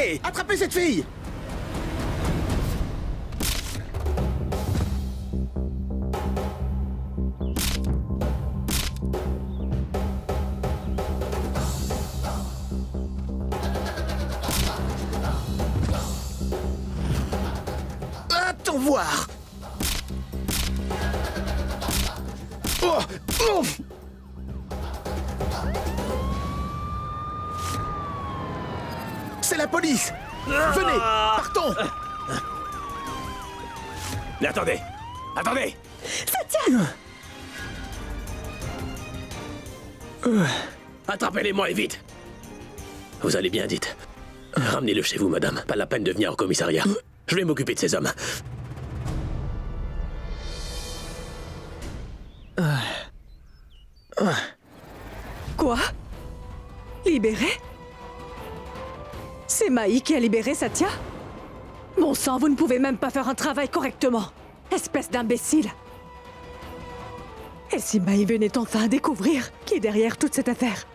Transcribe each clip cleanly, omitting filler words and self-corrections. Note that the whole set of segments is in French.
Allez, attrapez cette fille! Attends voir! Oh, oh. C'est la police! Venez, partons! Mais attendez! Attendez! Satya! Attrapez-les-moi et vite! Vous allez bien, dites. Ramenez-le chez vous, madame. Pas la peine de venir au commissariat. Je vais m'occuper de ces hommes. Quoi? Libéré? C'est Maï qui a libéré Satya? Mon sang, vous ne pouvez même pas faire un travail correctement. Espèce d'imbécile. Et si Maï venait enfin à découvrir qui est derrière toute cette affaire?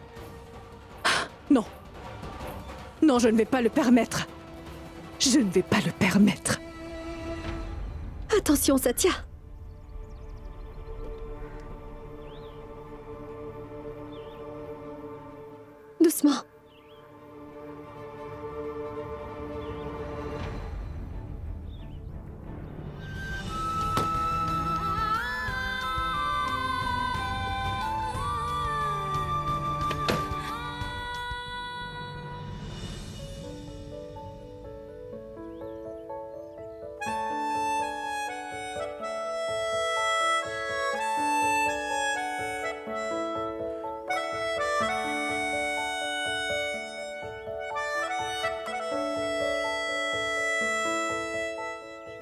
Non. Non, je ne vais pas le permettre. Je ne vais pas le permettre. Attention, Satya. Doucement.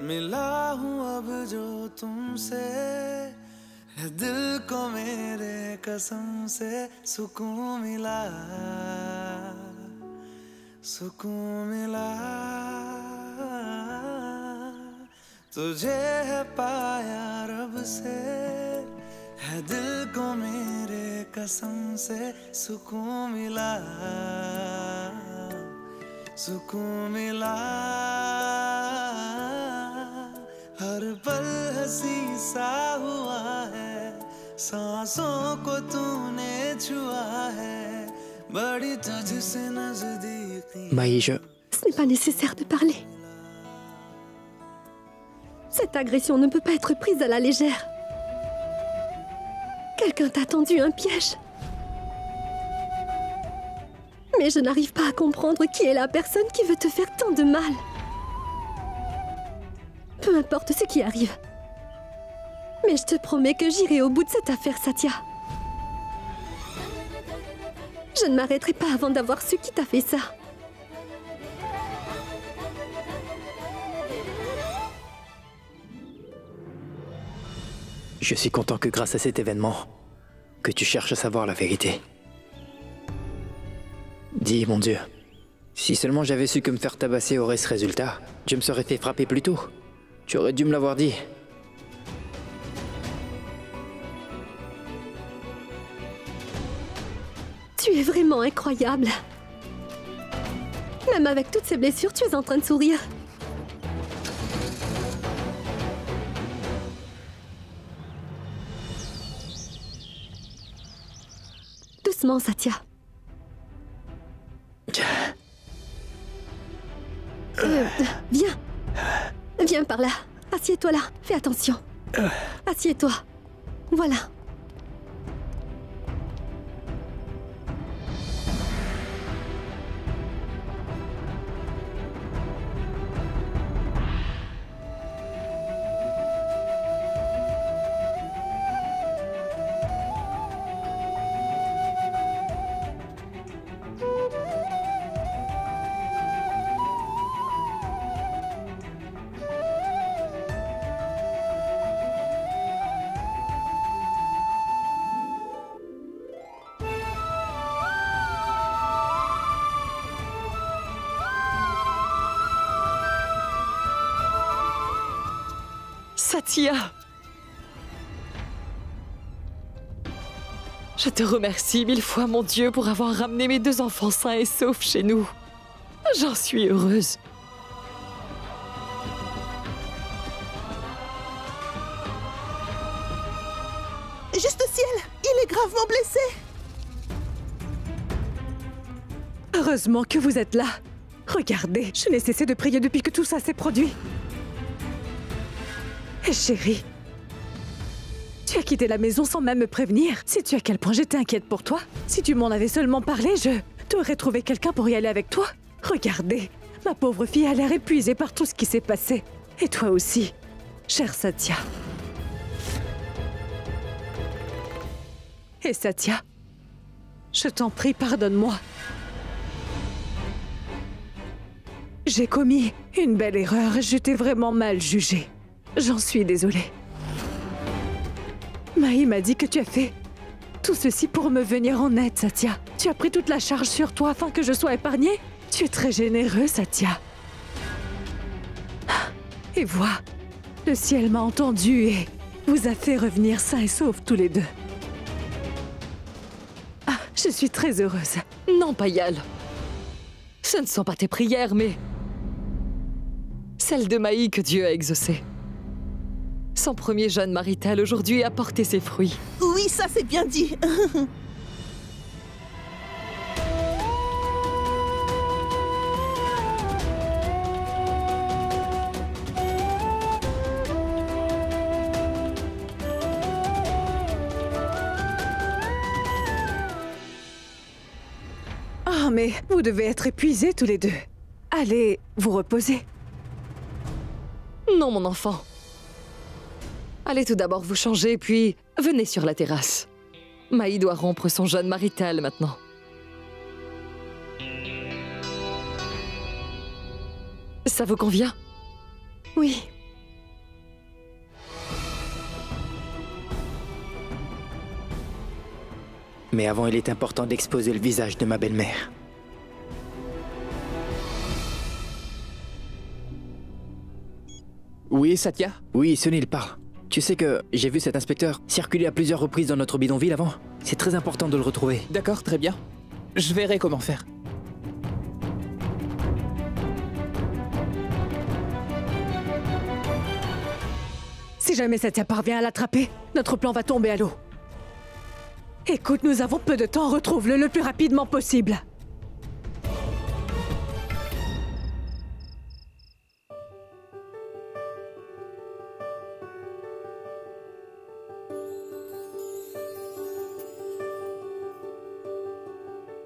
मिला हूँ अब जो तुमसे है दिल को मेरे कसम से सुकून मिला तुझे है पाया रब से है दिल को मेरे कसम से सुकून मिला हर पल हंसी सा हुआ है सांसों को तूने छुआ है बड़ी तुझसे नजदीकी Maï, Ce n'est pas nécessaire de parler. Cette agression ne peut pas être prise à la légère. Quelqu'un t'a tendu un piège. Mais je n'arrive pas à comprendre qui est la personne qui veut te faire tant de mal. Peu importe ce qui arrive. Mais je te promets que j'irai au bout de cette affaire, Satya. Je ne m'arrêterai pas avant d'avoir su qui t'a fait ça. je suis content que grâce à cet événement, que tu cherches à savoir la vérité. Dis, mon Dieu, si seulement j'avais su que me faire tabasser aurait ce résultat, je me serais fait frapper plus tôt. Tu aurais dû me l'avoir dit. Tu es vraiment incroyable. Même avec toutes ces blessures, tu es en train de sourire. Doucement, Satya. Viens. Viens par là. Assieds-toi là. Fais attention. Assieds-toi. Voilà. Satya! Je te remercie 1000 fois, mon Dieu, pour avoir ramené mes 2 enfants sains et saufs chez nous. J'en suis heureuse. Juste au ciel, il est gravement blessé. Heureusement que vous êtes là. Regardez, je n'ai cessé de prier depuis que tout ça s'est produit. Chérie, tu as quitté la maison sans même me prévenir. Sais-tu à quel point j'étais inquiète pour toi? Si tu m'en avais seulement parlé, je t'aurais trouvé quelqu'un pour y aller avec toi. Regardez, ma pauvre fille a l'air épuisée par tout ce qui s'est passé. Et toi aussi, chère Satya. Et Satya, je t'en prie, pardonne-moi. J'ai commis une belle erreur, je t'ai vraiment mal jugée. J'en suis désolée. Maï m'a dit que tu as fait tout ceci pour me venir en aide, Satya. Tu as pris toute la charge sur toi afin que je sois épargnée. Tu es très généreux, Satya. Et vois, le ciel m'a entendu et vous a fait revenir sains et saufs tous les deux. Ah, je suis très heureuse. Non, Payal. Ce ne sont pas tes prières, mais celle de Maï que Dieu a exaucée. Son premier jeûne marital aujourd'hui a porté ses fruits. Oui, ça c'est bien dit. Ah, mais vous devez être épuisés tous les deux. Allez vous reposer. Non, mon enfant. Allez tout d'abord vous changer, puis venez sur la terrasse. Maï doit rompre son jeûne marital maintenant. Ça vous convient? Oui. Mais avant, il est important d'exposer le visage de ma belle-mère. Oui, Satya? Oui, Sunil, parle. Tu sais que j'ai vu cet inspecteur circuler à plusieurs reprises dans notre bidonville avant. C'est très important de le retrouver. D'accord, très bien. Je verrai comment faire. Si jamais Satya parvient à l'attraper, notre plan va tomber à l'eau. Écoute, nous avons peu de temps, retrouve-le le plus rapidement possible.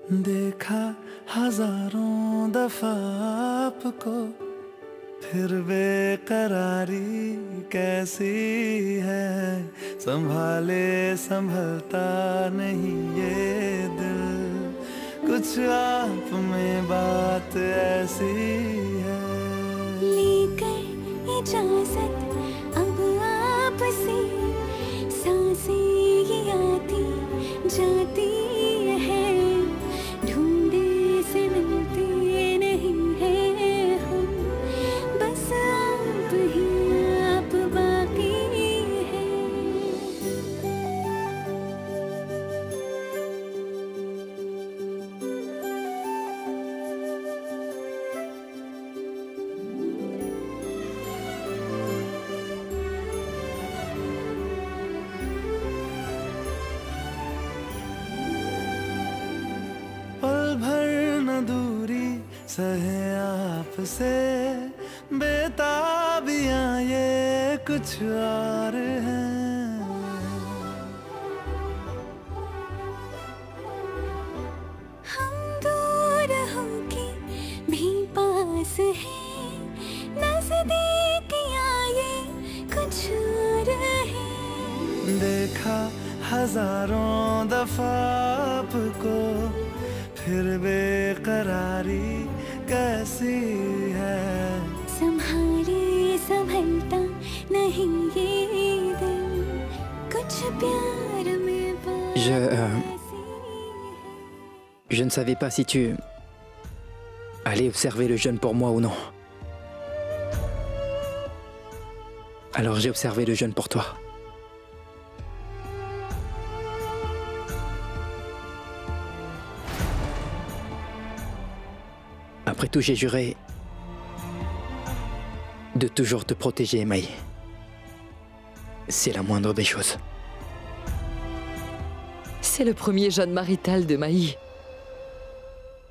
देखा हजारों दफा आपको फिर बेकरारी कैसी है संभाले संभलता नहीं ये दिल कुछ आप में बात ऐसी है लेकर इजाजत अब आपसे सांसें ये आती जाती है ढूंढे से मिलते नहीं है हम बस आप ही आप बाकी है पल भर न दूरी सहे आपसे बेताबियां ये कुछ और हैं हम दूर होके भी पास हैं नजदीकियां ये कुछ और है देखा हजारों दफा आपको फिर बेकरारी कैसी है संभाले संभलता नहीं ये दिल कुछ प्यार में बात Je ऐसी Je ne savais pas si tu allais observer le jeûne pour moi ou non. Alors j'ai observé le jeûne pour toi. Après tout, j'ai juré de toujours te protéger, Mai. C'est la moindre des choses. C'est le premier jeûne marital de Mai.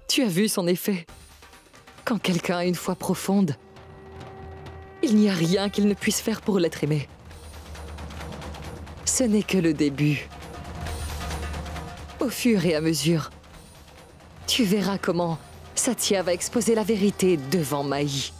Tu as vu son effet. Quand quelqu'un a une foi profonde, il n'y a rien qu'il ne puisse faire pour l'être aimé. Ce n'est que le début. Au fur et à mesure, tu verras comment Satya va exposer la vérité devant Mai.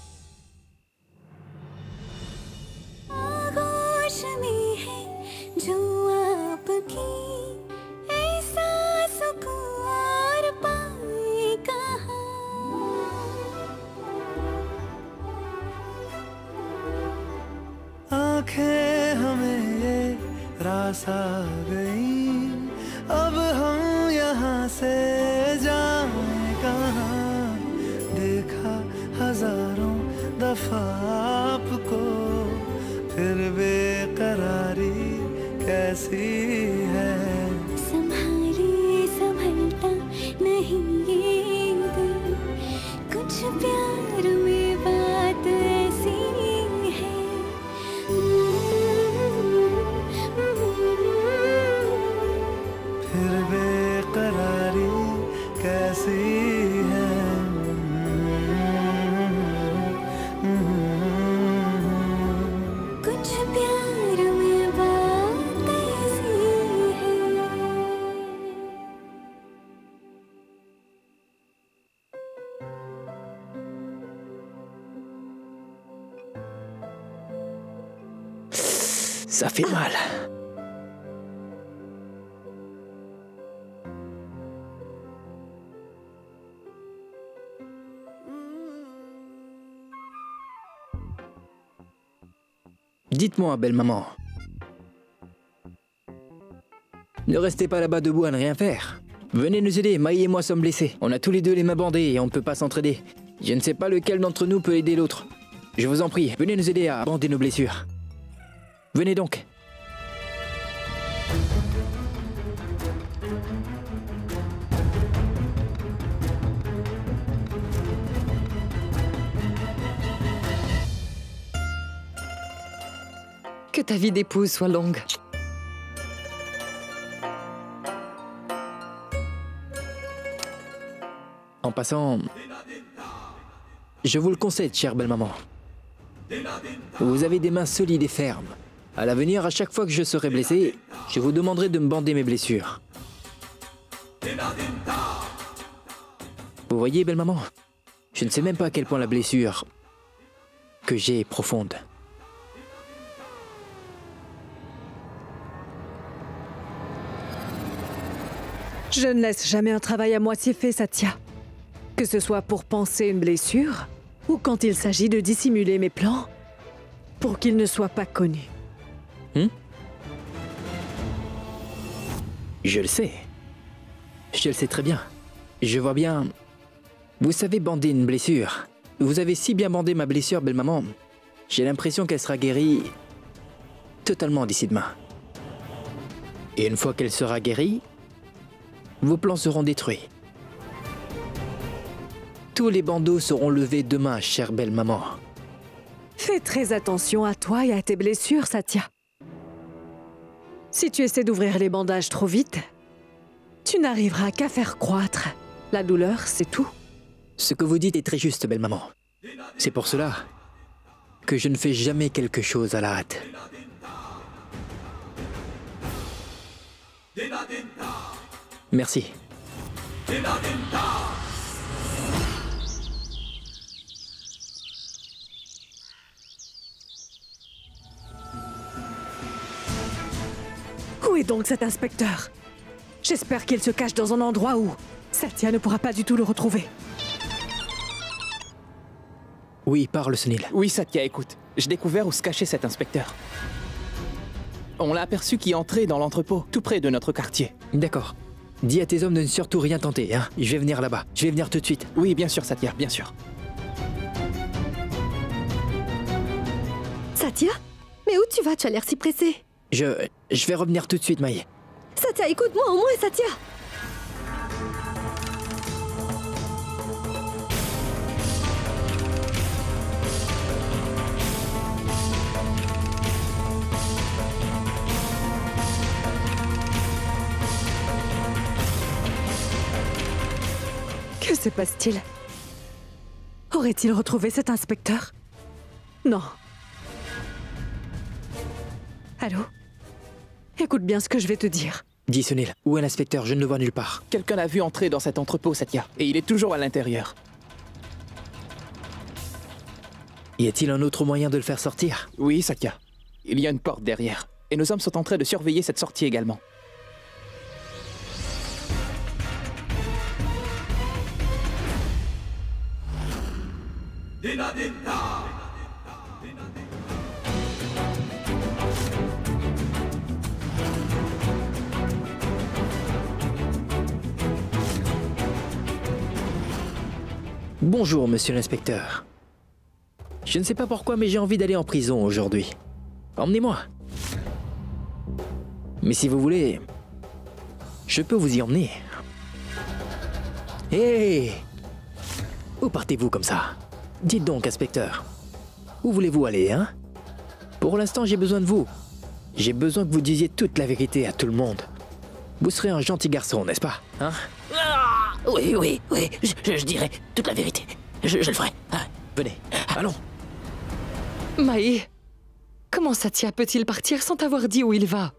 आंखें हमें ये रास आ गई, अब हम यहाँ से जाएं कहाँ। देखा हजारों दफा आपको, फिर बेकरारी कैसी है। संभाले संभलता नहीं ये दिल, कुछ प्यार में बात ऐसी है। फिर बेकरारी कैसी है। कुछ प्यार में बात ऐसी है। Ça fait mal. Dites-moi, belle maman. Ne restez pas là-bas debout à ne rien faire. Venez nous aider, Mai et moi sommes blessés. On a tous les deux les mains bandées et on ne peut pas s'entraider. Je ne sais pas lequel d'entre nous peut aider l'autre. Je vous en prie, venez nous aider à bander nos blessures. Venez donc. Que ta vie d'épouse soit longue. En passant, je vous le concède, chère belle maman. Vous avez des mains solides et fermes. À l'avenir, à chaque fois que je serai blessé, je vous demanderai de me bander mes blessures. Vous voyez, belle maman, je ne sais même pas à quel point la blessure que j'ai est profonde. Je ne laisse jamais un travail à moitié fait, Satya. Que ce soit pour panser une blessure ou quand il s'agit de dissimuler mes plans pour qu'ils ne soient pas connus. Je le sais. Je le sais très bien. Je vois bien. Vous savez bander une blessure. Vous avez si bien bandé ma blessure, belle maman. J'ai l'impression qu'elle sera guérie totalement d'ici demain. Et une fois qu'elle sera guérie, vos plans seront détruits. Tous les bandeaux seront levés demain, chère belle maman. Fais très attention à toi et à tes blessures, Satya. Si tu essaies d'ouvrir les bandages trop vite, tu n'arriveras qu'à faire croître la douleur, c'est tout. Ce que vous dites est très juste, belle maman. C'est pour cela que je ne fais jamais quelque chose à la hâte. Merci. Où est donc cet inspecteur? J'espère qu'il se cache dans un endroit où Satya ne pourra pas du tout le retrouver. Oui, parle, Sunil. Oui, Satya, écoute. J'ai découvert où se cachait cet inspecteur. On l'a aperçu qui entrait dans l'entrepôt, tout près de notre quartier. D'accord. Dis à tes hommes de ne surtout rien tenter, hein. Je vais venir là-bas. Je vais venir tout de suite. Oui, bien sûr, Satya, bien sûr. Satya? Mais où tu vas? Tu as l'air si pressé. Je vais revenir tout de suite, Mai. Satya, écoute-moi au moins, Satya! Que se passe-t-il? Aurait-il retrouvé cet inspecteur? Non. Allô? Écoute bien ce que je vais te dire. Dis Sunil, où est l'inspecteur? Je ne le vois nulle part. Quelqu'un l'a vu entrer dans cet entrepôt, Satya, et il est toujours à l'intérieur. Y a-t-il un autre moyen de le faire sortir? Oui, Satya. Il y a une porte derrière, et nos hommes sont en train de surveiller cette sortie également. Bonjour, monsieur l'inspecteur. Je ne sais pas pourquoi, mais j'ai envie d'aller en prison aujourd'hui. Emmenez-moi. Mais si vous voulez, je peux vous y emmener. Hé! Où partez-vous comme ça? Dites donc, inspecteur. Où voulez-vous aller, hein? Pour l'instant, j'ai besoin de vous. J'ai besoin que vous disiez toute la vérité à tout le monde. Vous serez un gentil garçon, n'est-ce pas? Hein? Oui, je dirai toute la vérité. Je le ferai. Ah. Venez, allons. Maï, comment Satya peut-il partir sans t'avoir dit où il va?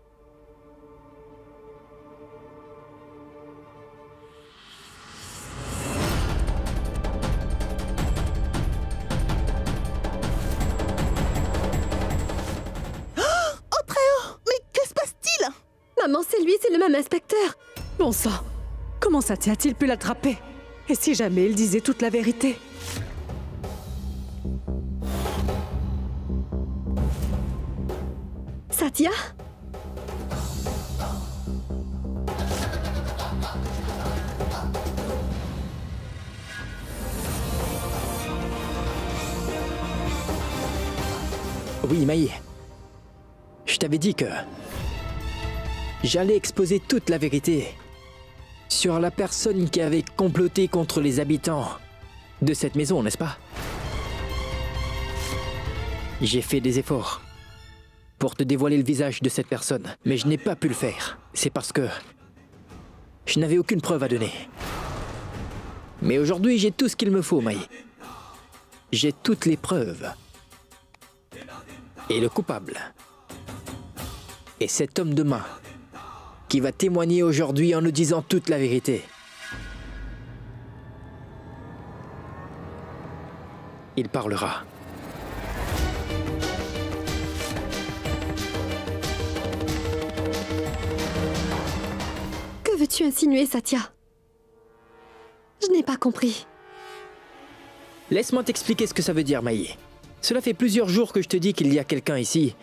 Oh, très haut! Mais que se passe-t-il? Maman, c'est lui, c'est le même inspecteur. Bon sang, comment Satya a-t-il pu l'attraper? Et si jamais il disait toute la vérité? Satya? Oui, Maï. Je t'avais dit que j'allais exposer toute la vérité sur la personne qui avait comploté contre les habitants de cette maison, n'est-ce pas? J'ai fait des efforts pour te dévoiler le visage de cette personne, mais je n'ai pas pu le faire. C'est parce que je n'avais aucune preuve à donner. Mais aujourd'hui, j'ai tout ce qu'il me faut, Maï. J'ai toutes les preuves. Et le coupable est cet homme de main qui va témoigner aujourd'hui en nous disant toute la vérité. Il parlera. Que veux-tu insinuer, Satya? Je n'ai pas compris. Laisse-moi t'expliquer ce que ça veut dire, Maï. Cela fait plusieurs jours que je te dis qu'il y a quelqu'un ici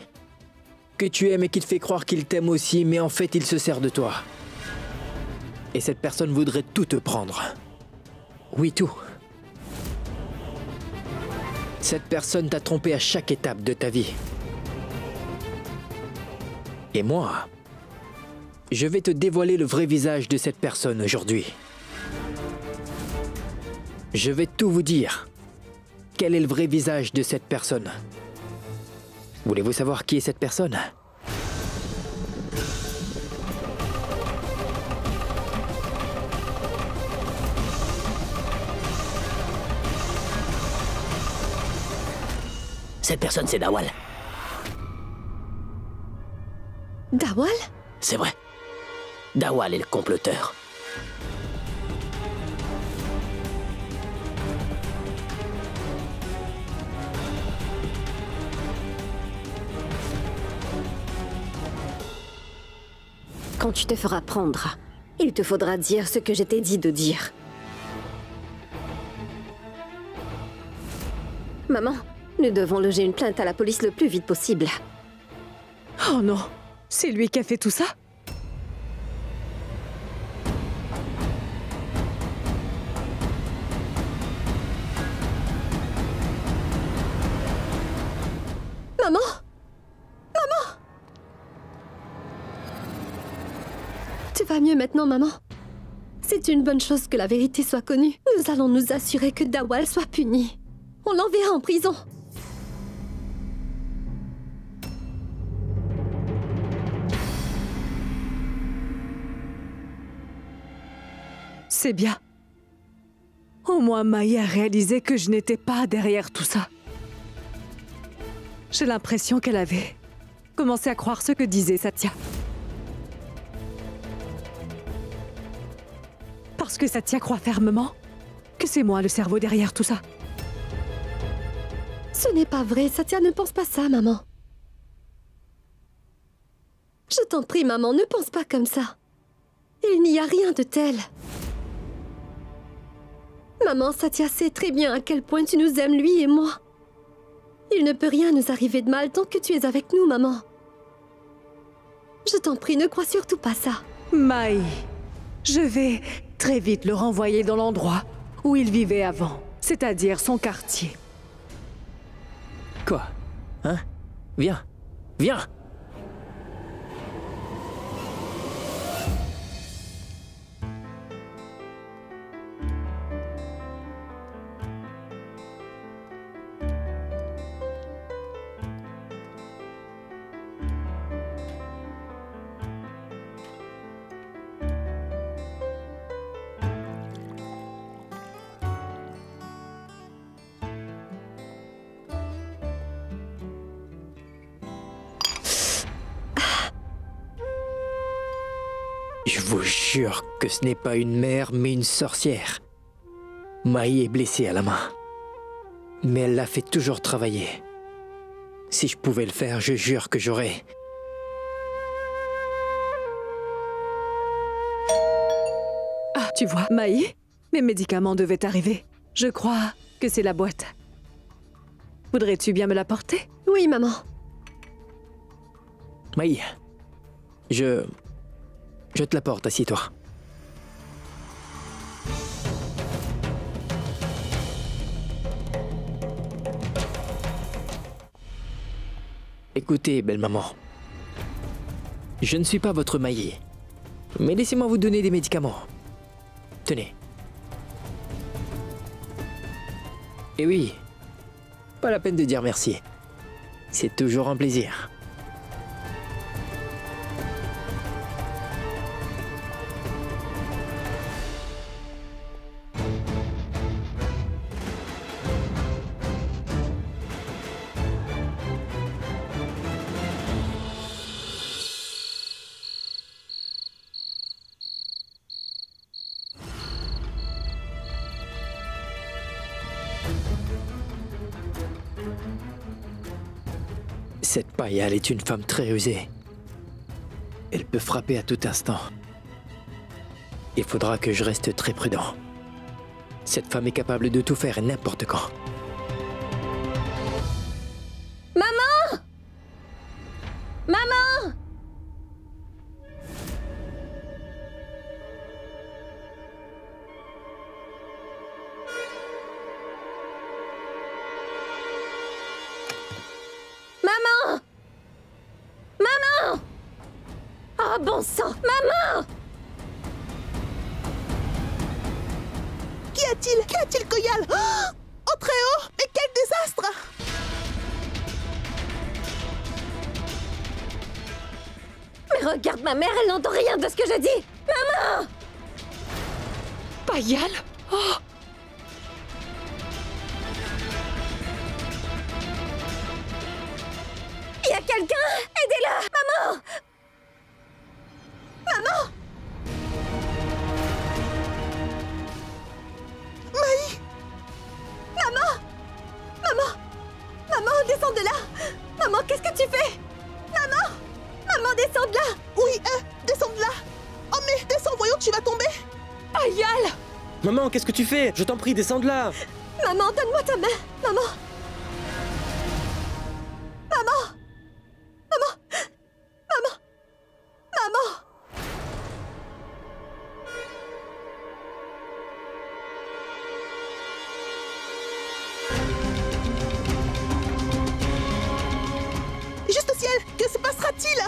que tu aimes et qui te fait croire qu'il t'aime aussi, mais en fait, il se sert de toi. Et cette personne voudrait tout te prendre. Oui, tout. Cette personne t'a trompé à chaque étape de ta vie. Et moi, je vais te dévoiler le vrai visage de cette personne aujourd'hui. Je vais tout vous dire. Quel est le vrai visage de cette personne? Voulez-vous savoir qui est cette personne? Cette personne, c'est Dawal. Dawal? C'est vrai. Dawal est le comploteur. Quand tu te feras prendre, il te faudra dire ce que je t'ai dit de dire. Maman, nous devons loger une plainte à la police le plus vite possible. Oh non, c'est lui qui a fait tout ça? Maman! Maman! Tu vas mieux maintenant, maman? C'est une bonne chose que la vérité soit connue. Nous allons nous assurer que Dawal soit puni. On l'enverra en prison. C'est bien. Au moins, Maï a réalisé que je n'étais pas derrière tout ça. J'ai l'impression qu'elle avait commencé à croire ce que disait Satya. Parce que Satya croit fermement que c'est moi le cerveau derrière tout ça. Ce n'est pas vrai, Satya ne pense pas ça, maman. Je t'en prie, maman, ne pense pas comme ça. Il n'y a rien de tel. Maman, Satya sait très bien à quel point tu nous aimes, lui et moi. Il ne peut rien nous arriver de mal tant que tu es avec nous, maman. Je t'en prie, ne crois surtout pas ça. Maï, je vais très vite le renvoyer dans l'endroit où il vivait avant, c'est-à-dire son quartier. Quoi? Hein? Viens. Viens! Je vous jure que ce n'est pas une mère, mais une sorcière. Maï est blessée à la main. Mais elle la fait toujours travailler. Si je pouvais le faire, je jure que j'aurais... Ah, tu vois, Maï, mes médicaments devaient arriver. Je crois que c'est la boîte. Voudrais-tu bien me l'apporter? Oui, maman. Maï, je te l'apporte, assieds-toi. Écoutez, belle maman. Je ne suis pas votre Maï. Mais laissez-moi vous donner des médicaments. Tenez. Et oui, pas la peine de dire merci. C'est toujours un plaisir. Cette Payal est une femme très rusée. Elle peut frapper à tout instant. Il faudra que je reste très prudent. Cette femme est capable de tout faire et n'importe quand. Maman! Maman! Maman! Maman! Oh bon sang! Maman! Qu'y a-t-il? Qu'y a-t-il, Koyal? Oh, très haut! Mais quel désastre! Mais regarde ma mère, elle n'entend rien de ce que je dis! Maman! Payal? Oh! Il y a quelqu'un! Aidez-la! Maman! Maman! Maï! Maman! Maman! Maman, descends de là! Maman, qu'est-ce que tu fais? Maman! Maman, descends de là! Oui, descends de là! Oh, mais descends, voyons, tu vas tomber! Payal! Maman, qu'est-ce que tu fais? Je t'en prie, descends de là! Maman, donne-moi ta main! Maman! Maman! Maman! Maman! Maman! Juste au ciel, que se passera-t-il?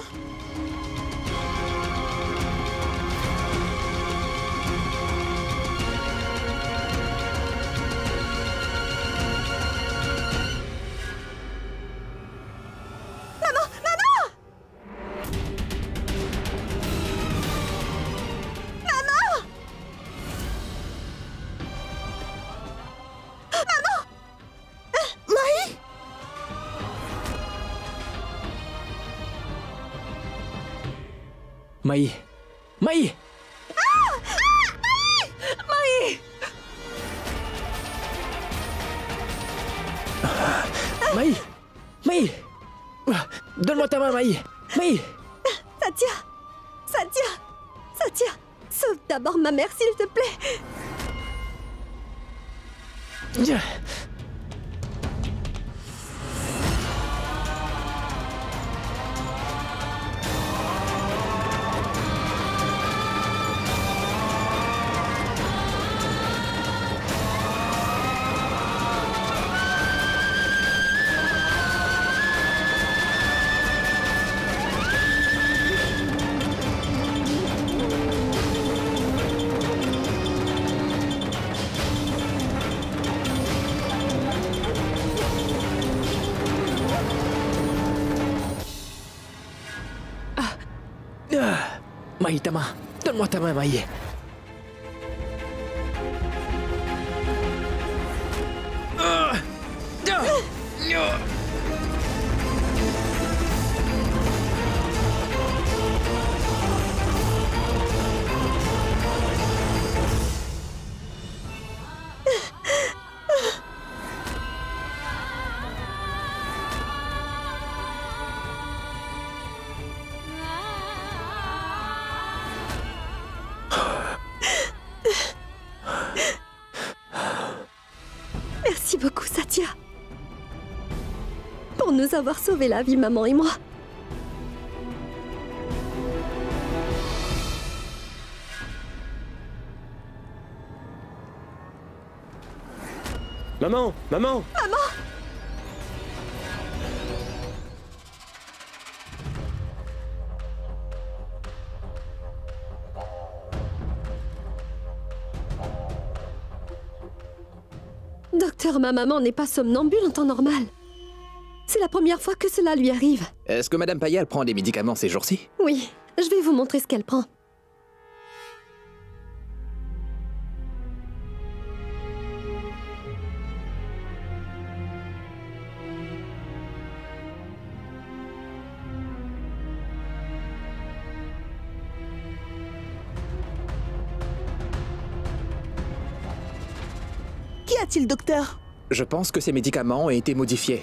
Maï. Maï! Maï! Maï! Maï! Donne-moi ta main, Maï! Maï! Satya! Satya! Satya! Sauve d'abord ma mère, s'il te plaît! Maï, ta main. Donne-moi ta main, Maï. Merci beaucoup, Satya. Pour nous avoir sauvé la vie, maman et moi. Maman! Maman! Maman! Docteur, ma maman n'est pas somnambule en temps normal. C'est la première fois que cela lui arrive. Est-ce que Madame Payal prend des médicaments ces jours-ci? Oui, je vais vous montrer ce qu'elle prend. Qu'y a-t-il, docteur? Je pense que ces médicaments ont été modifiés.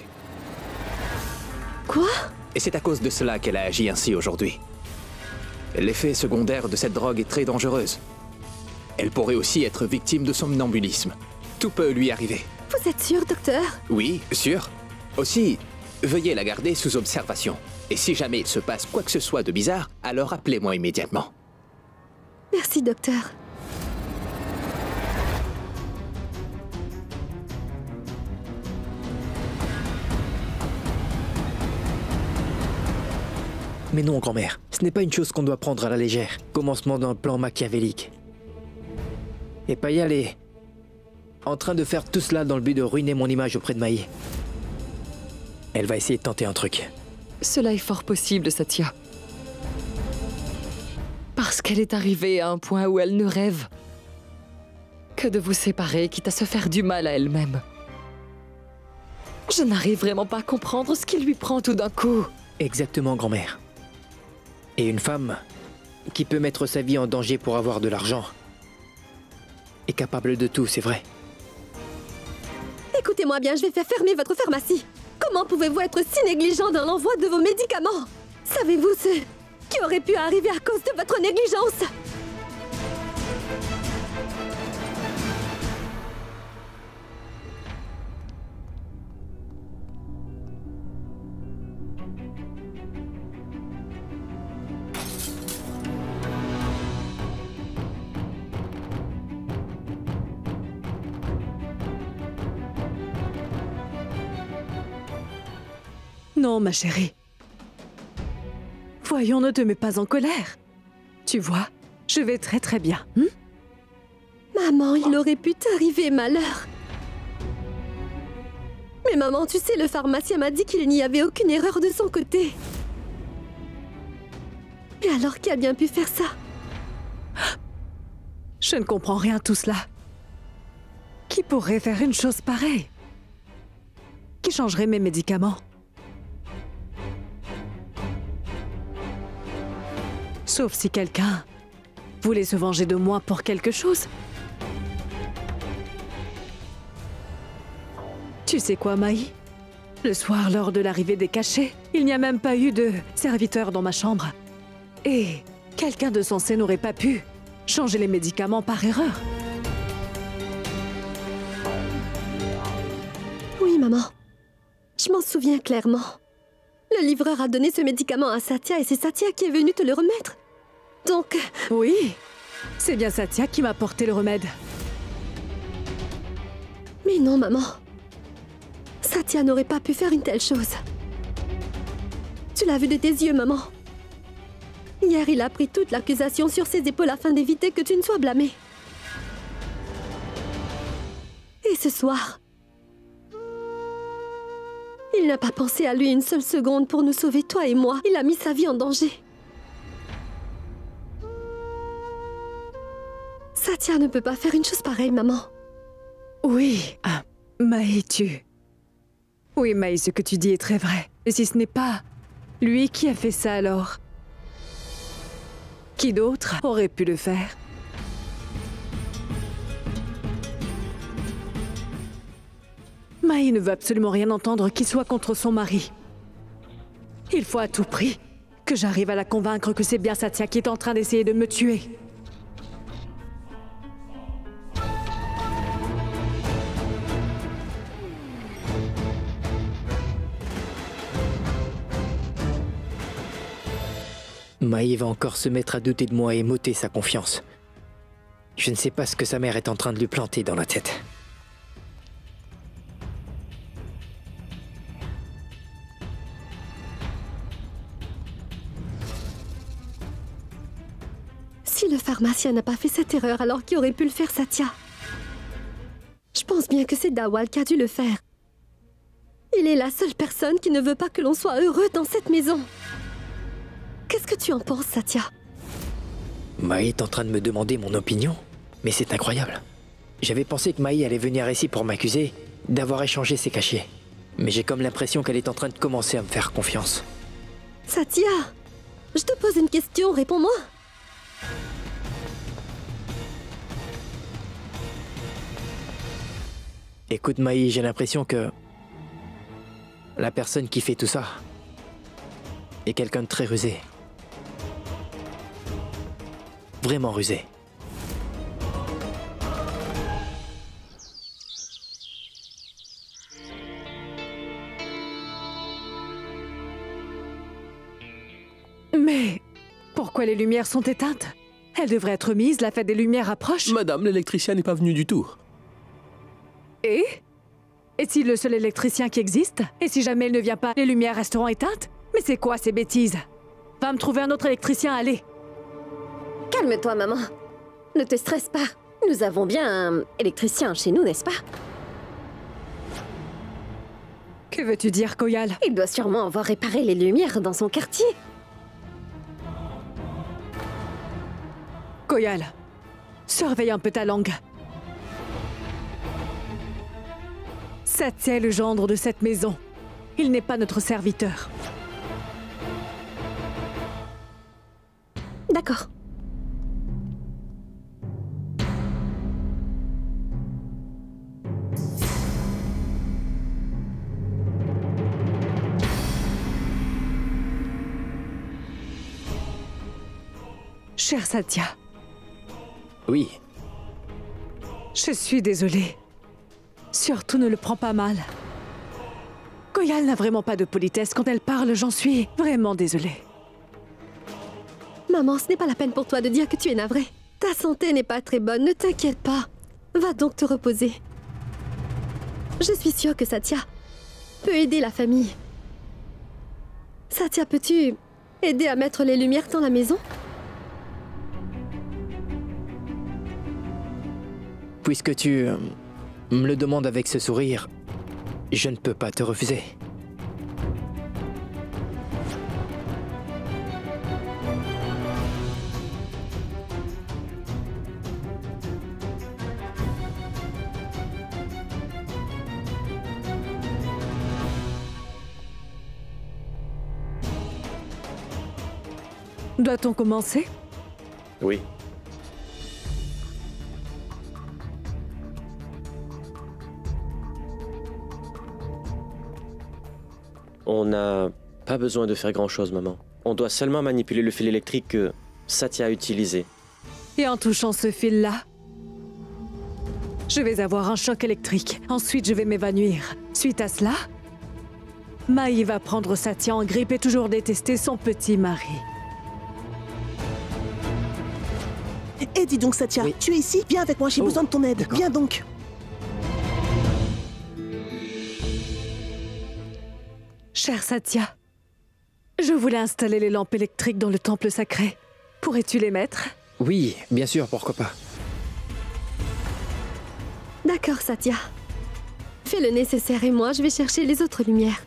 Quoi? Et c'est à cause de cela qu'elle a agi ainsi aujourd'hui. L'effet secondaire de cette drogue est très dangereuse. Elle pourrait aussi être victime de somnambulisme. Tout peut lui arriver. Vous êtes sûr, docteur? Oui, sûr. Aussi, veuillez la garder sous observation. Et si jamais il se passe quoi que ce soit de bizarre, alors appelez-moi immédiatement. Merci, docteur. Mais non, grand-mère, ce n'est pas une chose qu'on doit prendre à la légère. Commencement d'un plan machiavélique. Et Payal est en train de faire tout cela dans le but de ruiner mon image auprès de Maï. Elle va essayer de tenter un truc. Cela est fort possible, Satya. Parce qu'elle est arrivée à un point où elle ne rêve que de vous séparer, quitte à se faire du mal à elle-même. Je n'arrive vraiment pas à comprendre ce qui lui prend tout d'un coup. Exactement, grand-mère. Et une femme qui peut mettre sa vie en danger pour avoir de l'argent est capable de tout, c'est vrai. Écoutez-moi bien, je vais faire fermer votre pharmacie. Comment pouvez-vous être si négligent dans l'envoi de vos médicaments? Savez-vous ce qui aurait pu arriver à cause de votre négligence? Non, ma chérie. Voyons, ne te mets pas en colère. Tu vois, je vais très très bien. Maman, il aurait pu t'arriver malheur. Mais maman, tu sais, le pharmacien m'a dit qu'il n'y avait aucune erreur de son côté. Mais alors, qui a bien pu faire ça? Je ne comprends rien à tout cela. Qui pourrait faire une chose pareille? Qui changerait mes médicaments? Sauf si quelqu'un voulait se venger de moi pour quelque chose. Tu sais quoi, Maï? Le soir, lors de l'arrivée des cachets, il n'y a même pas eu de serviteur dans ma chambre. Et quelqu'un de censé n'aurait pas pu changer les médicaments par erreur. Oui, maman. Je m'en souviens clairement. Le livreur a donné ce médicament à Satya et c'est Satya qui est venu te le remettre. Donc... Oui, c'est bien Satya qui m'a apporté le remède. Mais non, maman. Satya n'aurait pas pu faire une telle chose. Tu l'as vu de tes yeux, maman. Hier, il a pris toute l'accusation sur ses épaules afin d'éviter que tu ne sois blâmée. Et ce soir, il n'a pas pensé à lui une seule seconde pour nous sauver, toi et moi. Il a mis sa vie en danger. Satya ne peut pas faire une chose pareille, maman. Oui, Maï, Oui, Maï, ce que tu dis est très vrai. Et si ce n'est pas lui qui a fait ça alors? Qui d'autre aurait pu le faire? Maï ne veut absolument rien entendre qui soit contre son mari. Il faut à tout prix que j'arrive à la convaincre que c'est bien Satya qui est en train d'essayer de me tuer. Maï va encore se mettre à douter de moi et m'ôter sa confiance. Je ne sais pas ce que sa mère est en train de lui planter dans la tête. Si le pharmacien n'a pas fait cette erreur, alors qui aurait pu le faire, Satya? Je pense bien que c'est Dawal qui a dû le faire. Il est la seule personne qui ne veut pas que l'on soit heureux dans cette maison. Qu'est-ce que tu en penses, Satya? Maï est en train de me demander mon opinion, mais c'est incroyable. J'avais pensé que Maï allait venir ici pour m'accuser d'avoir échangé ses cachets. Mais j'ai comme l'impression qu'elle est en train de commencer à me faire confiance. Satya, je te pose une question, réponds-moi. Écoute Maï, j'ai l'impression que la personne qui fait tout ça est quelqu'un de très rusé. Vraiment rusé. Mais pourquoi les lumières sont éteintes? Elles devraient être mises, la fête des lumières approche. Madame, l'électricien n'est pas venu du tout. Et est-il le seul électricien qui existe? Et si jamais il ne vient pas, les lumières resteront éteintes? Mais c'est quoi ces bêtises? Va me trouver un autre électricien, allez. Calme-toi, maman. Ne te stresse pas. Nous avons bien un électricien chez nous, n'est-ce pas? Que veux-tu dire, Koyal? Il doit sûrement avoir réparé les lumières dans son quartier. Koyal, surveille un peu ta langue. Satya est le gendre de cette maison. Il n'est pas notre serviteur. D'accord. Cher Satya. Oui. Je suis désolée. Surtout ne le prends pas mal. Koyal n'a vraiment pas de politesse quand elle parle, j'en suis vraiment désolée. Maman, ce n'est pas la peine pour toi de dire que tu es navrée. Ta santé n'est pas très bonne, ne t'inquiète pas. Va donc te reposer. Je suis sûre que Satya peut aider la famille. Satya, peux-tu aider à mettre les lumières dans la maison? Puisque tu me le demandes avec ce sourire, je ne peux pas te refuser. Doit-on commencer? Oui. On n'a pas besoin de faire grand-chose, maman. On doit seulement manipuler le fil électrique que Satya a utilisé. Et en touchant ce fil-là, je vais avoir un choc électrique. Ensuite, je vais m'évanouir. Suite à cela, Maï va prendre Satya en grippe et toujours détester son petit mari. Et dis donc, Satya, tu es ici? Viens avec moi, j'ai besoin de ton aide. Viens donc. Cher Satya, je voulais installer les lampes électriques dans le temple sacré. Pourrais-tu les mettre? Oui, bien sûr, pourquoi pas. D'accord, Satya. Fais le nécessaire et moi, je vais chercher les autres lumières.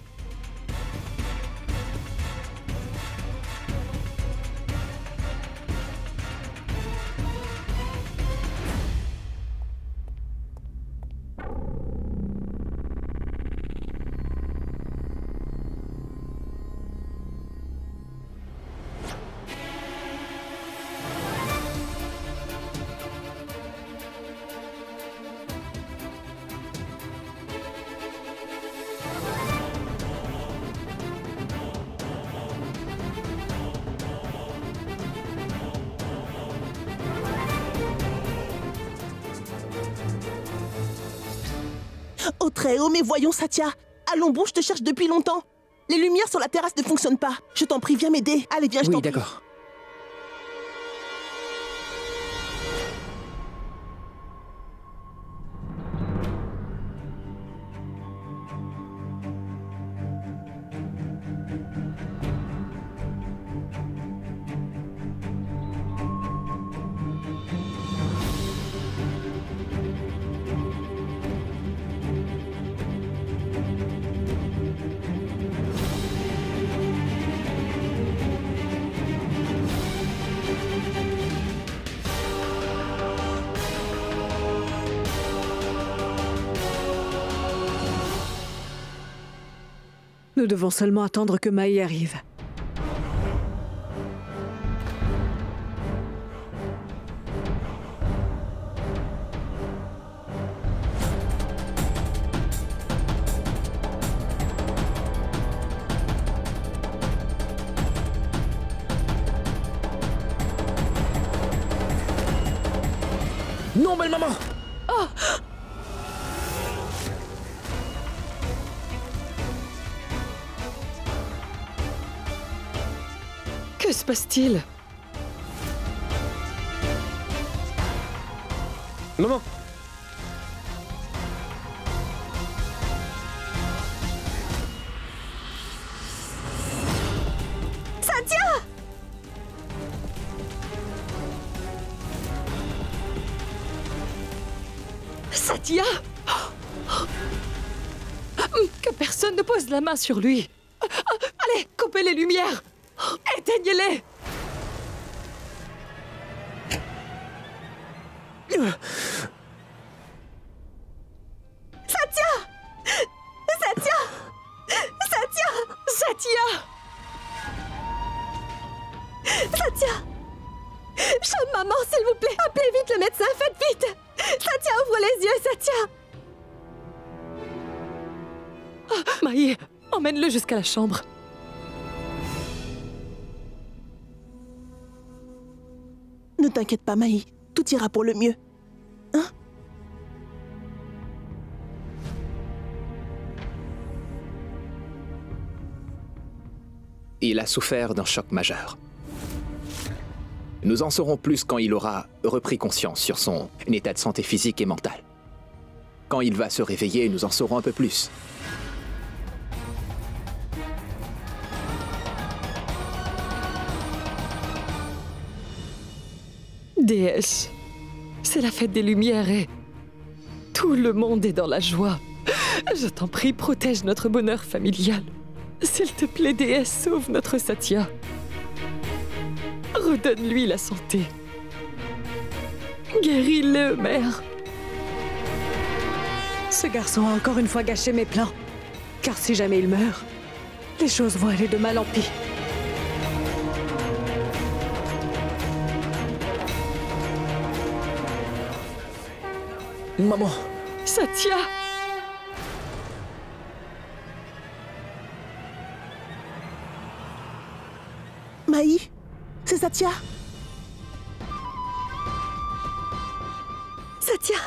Oh très haut, mais voyons, Satya. Allons bon, je te cherche depuis longtemps. Les lumières sur la terrasse ne fonctionnent pas. Je t'en prie, viens m'aider. Allez, viens, je t'en prie. Oui, d'accord. Nous devons seulement attendre que Maï arrive. Non, belle maman! Oh! Que se passe-t-il? Maman! Satya! Satya! Que personne ne pose la main sur lui. Allez, coupez les lumières! Éteignez-les! Satya! Satya! Satya! Satya! Satya! Chum, maman, s'il vous plaît, appelez vite le médecin, faites vite! Satya, ouvre les yeux, Satya! Maï, emmène-le jusqu'à la chambre. Ne t'inquiète pas, Maï. Tout ira pour le mieux. Hein? Il a souffert d'un choc majeur. Nous en saurons plus quand il aura repris conscience sur son état de santé physique et mental. Quand il va se réveiller, nous en saurons un peu plus. Déesse, c'est la fête des Lumières et tout le monde est dans la joie. Je t'en prie, protège notre bonheur familial. S'il te plaît, déesse, sauve notre Satya. Redonne-lui la santé. Guéris-le, mère. Ce garçon a encore une fois gâché mes plans. Car si jamais il meurt, les choses vont aller de mal en pis. Maman. Satya! Maï, c'est Satya. Satya.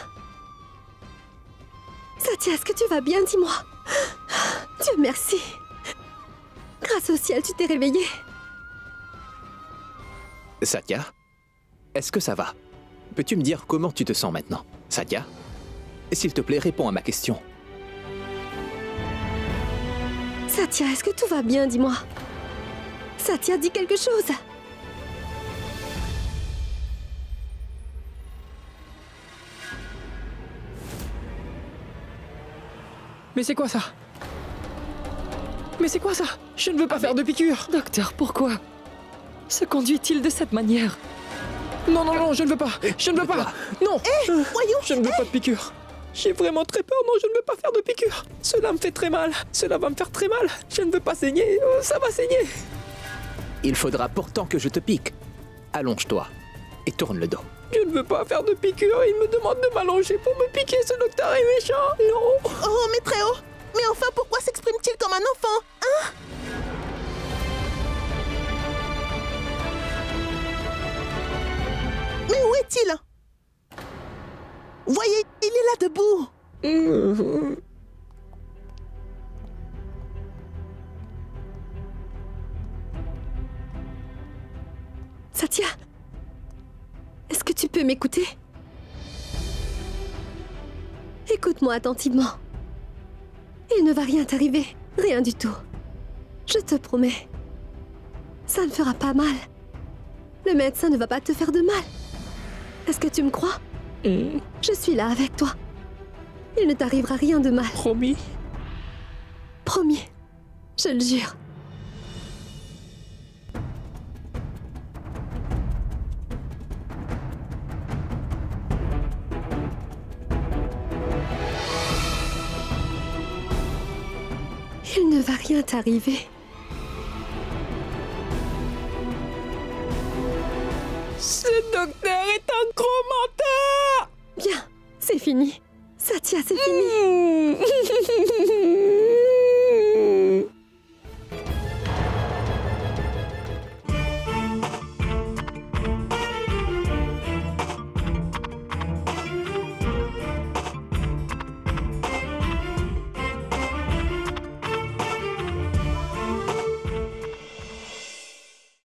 Satya, est-ce que tu vas bien? Dis-moi. Dieu merci. Grâce au ciel, tu t'es réveillée. Satya, est-ce que ça va? Peux-tu me dire comment tu te sens maintenant? Satya, s'il te plaît, réponds à ma question. Satya, est-ce que tout va bien? Dis-moi. Satya, dis quelque chose. Mais c'est quoi ça? Mais c'est quoi ça? Je ne veux pas faire de piqûre. Docteur, pourquoi se conduit-il de cette manière? Non, non, non, je ne veux pas. Je ne veux pas. Non. Voyons. Je ne veux pas de piqûre. J'ai vraiment très peur. Non, je ne veux pas faire de piqûre. Cela me fait très mal. Cela va me faire très mal. Je ne veux pas saigner. Ça va saigner. Il faudra pourtant que je te pique. Allonge-toi et tourne le dos. Je ne veux pas faire de piqûre. Il me demande de m'allonger pour me piquer. Ce docteur est méchant. Non. Oh, mais très haut. Mais enfin, pourquoi s'exprime-t-il comme un enfant? Hein? Mais où est-il? Voyez, il est là debout. Satya, est-ce que tu peux m'écouter? Écoute-moi attentivement. Il ne va rien t'arriver, rien du tout. Je te promets. Ça ne fera pas mal. Le médecin ne va pas te faire de mal. Est-ce que tu me crois? Je suis là avec toi. Il ne t'arrivera rien de mal. Promis? Promis. Je le jure. Il ne va rien t'arriver. Ce docteur est un gros menteur! Bien, c'est fini. Satya, c'est fini.